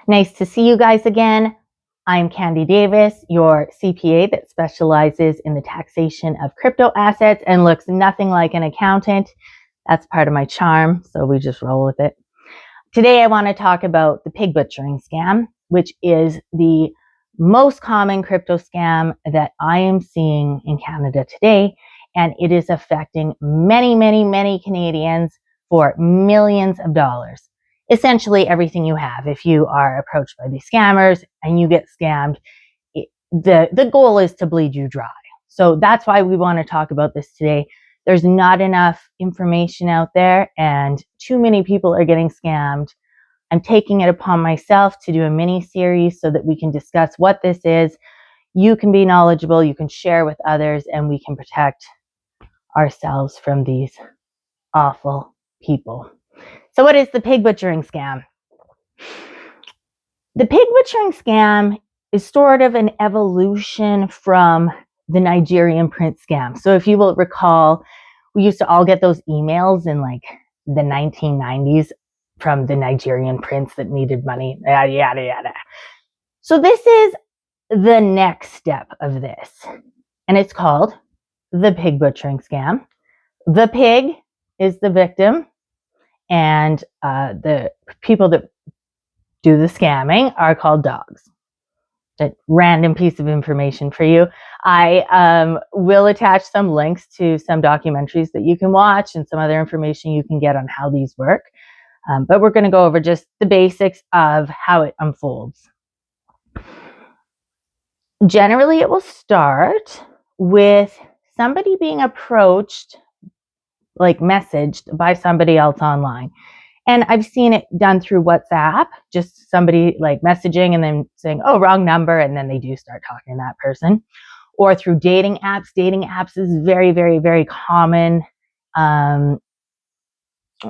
Nice to see you guys again. I'm Candy Davis, your CPA that specializes in the taxation of crypto assets and looks nothing like an accountant. That's part of my charm, so we just roll with it. Today I want to talk about the pig butchering scam, which is the most common crypto scam that I am seeing in Canada today, and it is affecting many Canadians for millions of dollars. Essentially everything you have. If you are approached by these scammers and you get scammed, the goal is to bleed you dry. So that's why we want to talk about this today. There's not enough information out there and too many people are getting scammed. I'm taking it upon myself to do a mini series so that we can discuss what this is. You can be knowledgeable, you can share with others, and we can protect ourselves from these awful people. So what is the pig butchering scam? The pig butchering scam is sort of an evolution from the Nigerian prince scam. So if you will recall, we used to all get those emails in like the 1990s from the Nigerian prince that needed money, yada, yada, yada. So this is the next step of this, and it's called the pig butchering scam. The pig is the victim, and the people that do the scamming are called dogs. A random piece of information for you. I will attach some links to some documentaries that you can watch and some other information you can get on how these work. But we're going to go over just the basics of how it unfolds. Generally, it will start with somebody being approached, like messaged by somebody else online. And I've seen it done through WhatsApp, just somebody like messaging and then saying, oh, wrong number. And then they do start talking to that person. Or through dating apps. Dating apps is very common.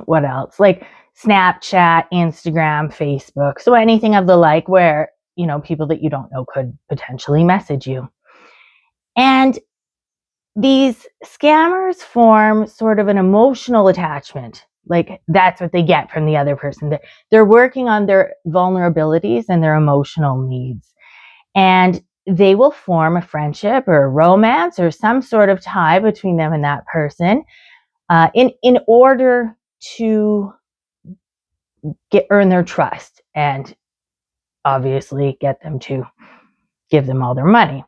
What else? Like Snapchat, Instagram, Facebook. So anything of the like where, you know, people that you don't know could potentially message you. And these scammers form sort of an emotional attachment. Like that's what they get from the other person. They're working on their vulnerabilities and their emotional needs. And they will form a friendship or a romance or some sort of tie between them and that person in order to earn their trust and obviously get them to give them all their money.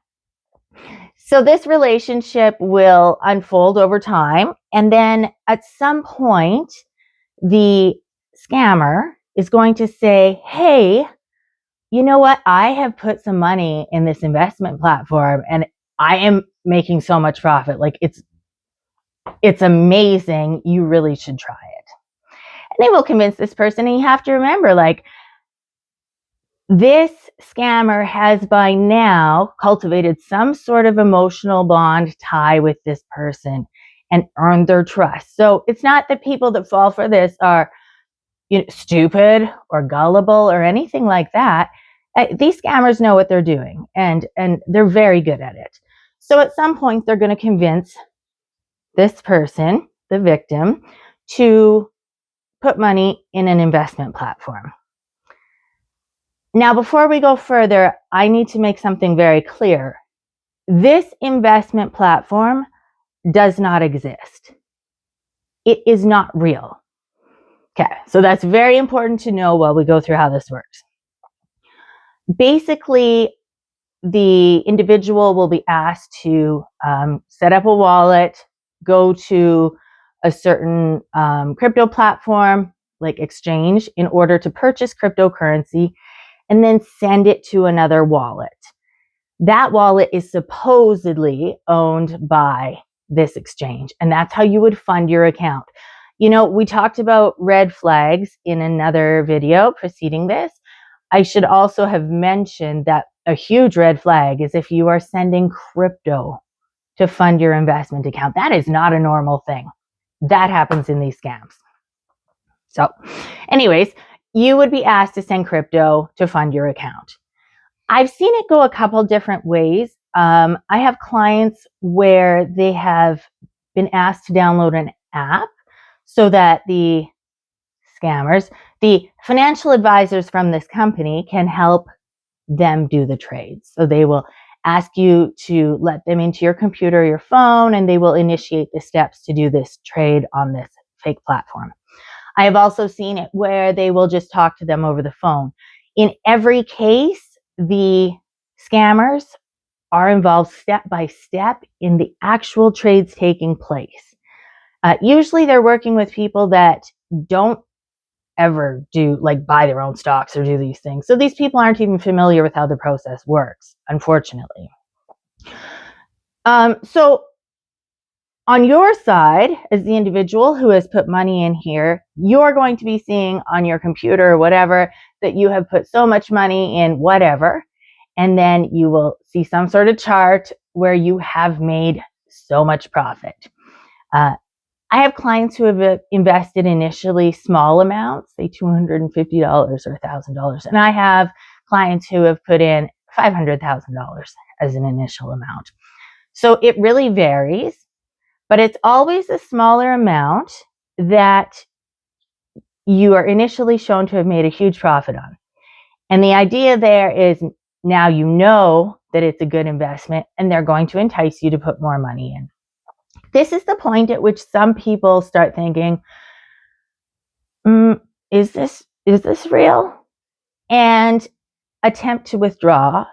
So this relationship will unfold over time, and then at some point, the scammer is going to say, hey, you know what? I have put some money in this investment platform and I am making so much profit. Like it's amazing. You really should try it. And they will convince this person, and you have to remember, like, this scammer has by now cultivated some sort of emotional bond tie with this person and earned their trust. So it's not that people that fall for this are, you know, stupid or gullible or anything like that. These scammers know what they're doing, and they're very good at it. So at some point, they're going to convince this person, the victim, to put money in an investment platform. Now, before we go further, I need to make something very clear. This investment platform does not exist. It is not real. Okay, so that's very important to know while we go through how this works. Basically, the individual will be asked to set up a wallet, go to a certain crypto platform like exchange in order to purchase cryptocurrency, and then send it to another wallet. That wallet is supposedly owned by this exchange, and that's how you would fund your account. You know, we talked about red flags in another video preceding this. I should also have mentioned that a huge red flag is if you are sending crypto to fund your investment account. That is not a normal thing. That happens in these scams. So anyways, you would be asked to send crypto to fund your account. I've seen it go a couple different ways. I have clients where they have been asked to download an app so that the scammers The financial advisors from this company can help them do the trades. So they will ask you to let them into your computer or your phone, and they will initiate the steps to do this trade on this fake platform. I have also seen it where they will just talk to them over the phone. In every case, the scammers are involved step by step in the actual trades taking place. Usually they're working with people that don't ever do buy their own stocks or do these things. So these people aren't even familiar with how the process works, unfortunately. So on your side, as the individual who has put money in here, you're going to be seeing on your computer or whatever that you have put so much money in whatever, and then you will see some sort of chart where you have made so much profit. I have clients who have invested initially small amounts, say $250 or $1,000. And I have clients who have put in $500,000 as an initial amount. So it really varies, but it's always a smaller amount that you are initially shown to have made a huge profit on. And the idea there is now you know that it's a good investment and they're going to entice you to put more money in. This is the point at which some people start thinking, is this real? And attempt to withdraw,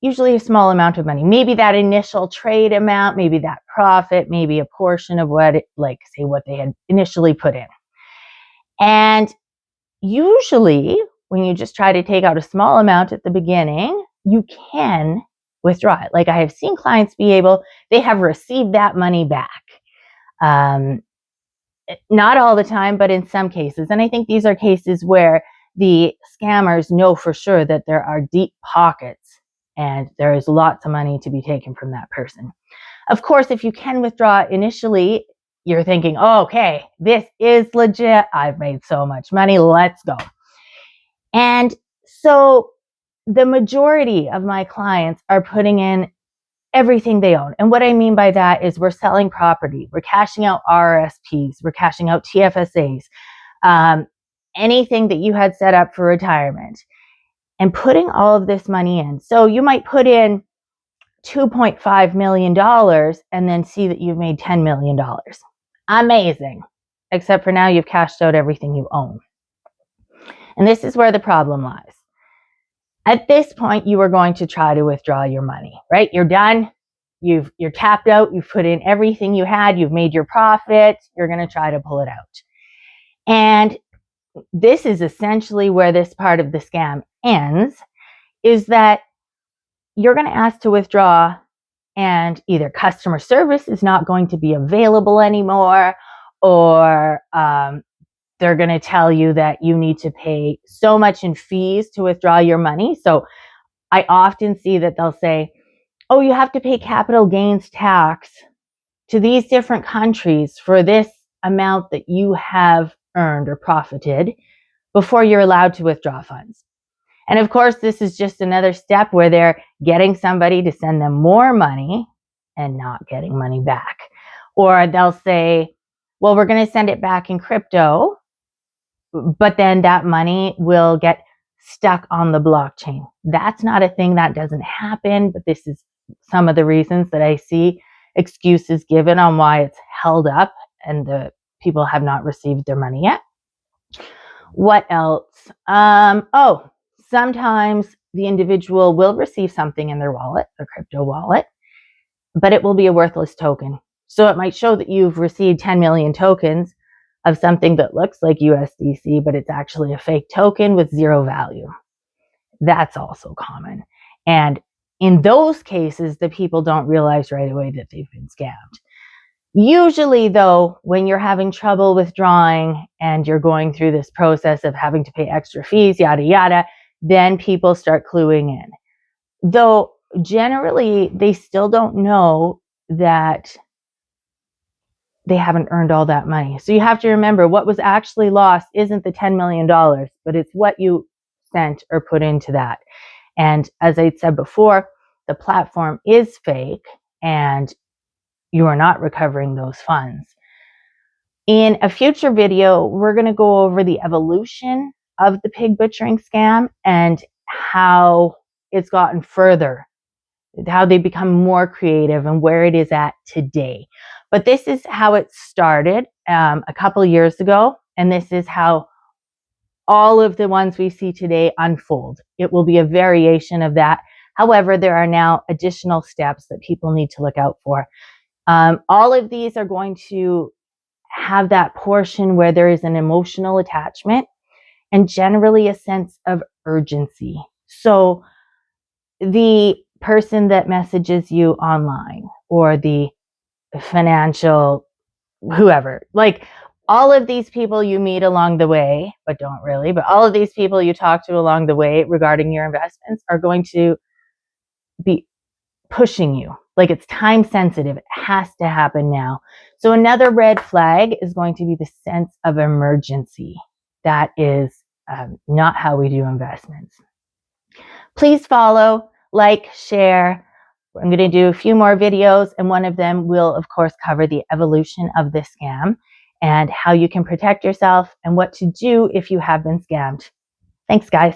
usually a small amount of money, maybe that initial trade amount, maybe that profit, maybe a portion of what they had initially put in. And usually when you just try to take out a small amount at the beginning, you can withdraw it. I have seen clients they have received that money back. Not all the time, but in some cases. And I think these are cases where the scammers know for sure that there are deep pockets and there is lots of money to be taken from that person. Of course, if you can withdraw initially, you're thinking, oh, okay, this is legit. I've made so much money. Let's go. And so the majority of my clients are putting in everything they own. And what I mean by that is we're selling property, we're cashing out RRSPs, we're cashing out TFSAs, anything that you had set up for retirement, and putting all of this money in. So you might put in $2.5 million and then see that you've made $10 million. Amazing. Except for now you've cashed out everything you own. And this is where the problem lies. At this point, you are going to try to withdraw your money, right? You're done. You're tapped out. You've put in everything you had. You've made your profit. You're going to try to pull it out. And this is essentially where this part of the scam ends, is that you're going to ask to withdraw and either customer service is not going to be available anymore, or they're going to tell you that you need to pay so much in fees to withdraw your money. So I often see that they'll say, oh, you have to pay capital gains tax to these different countries for this amount that you have earned or profited before you're allowed to withdraw funds. And of course, this is just another step where they're getting somebody to send them more money and not getting money back. Or they'll say, well, we're going to send it back in crypto, but then that money will get stuck on the blockchain. That's not a thing that doesn't happen, but this is some of the reasons that I see excuses given on why it's held up and the people have not received their money yet. What else? Sometimes the individual will receive something in their wallet, a crypto wallet, but it will be a worthless token. So it might show that you've received 10 million tokens of something that looks like USDC, but it's actually a fake token with zero value. That's also common. And in those cases, the people don't realize right away that they've been scammed. Usually, though, when you're having trouble withdrawing and you're going through this process of having to pay extra fees, yada, yada, then people start cluing in. Though generally, they still don't know that they haven't earned all that money. So you have to remember what was actually lost isn't the $10 million, but it's what you sent or put into that. And as I said before, the platform is fake and you are not recovering those funds. In a future video, we're going to go over the evolution of the pig butchering scam and how it's gotten further, how they become more creative and where it is at today. But this is how it started a couple years ago, and this is how all of the ones we see today unfold. It will be a variation of that. However, there are now additional steps that people need to look out for. All of these are going to have that portion where there is an emotional attachment and generally a sense of urgency. So the person that messages you online or the financial whoever, like all of these people you meet along the way, but don't really, but all of these people you talk to along the way regarding your investments are going to be pushing you. Like it's time sensitive. It has to happen now. So another red flag is going to be the sense of emergency. That is not how we do investments. Please follow, like, share. I'm going to do a few more videos, and one of them will, of course, cover the evolution of this scam and how you can protect yourself and what to do if you have been scammed. Thanks, guys.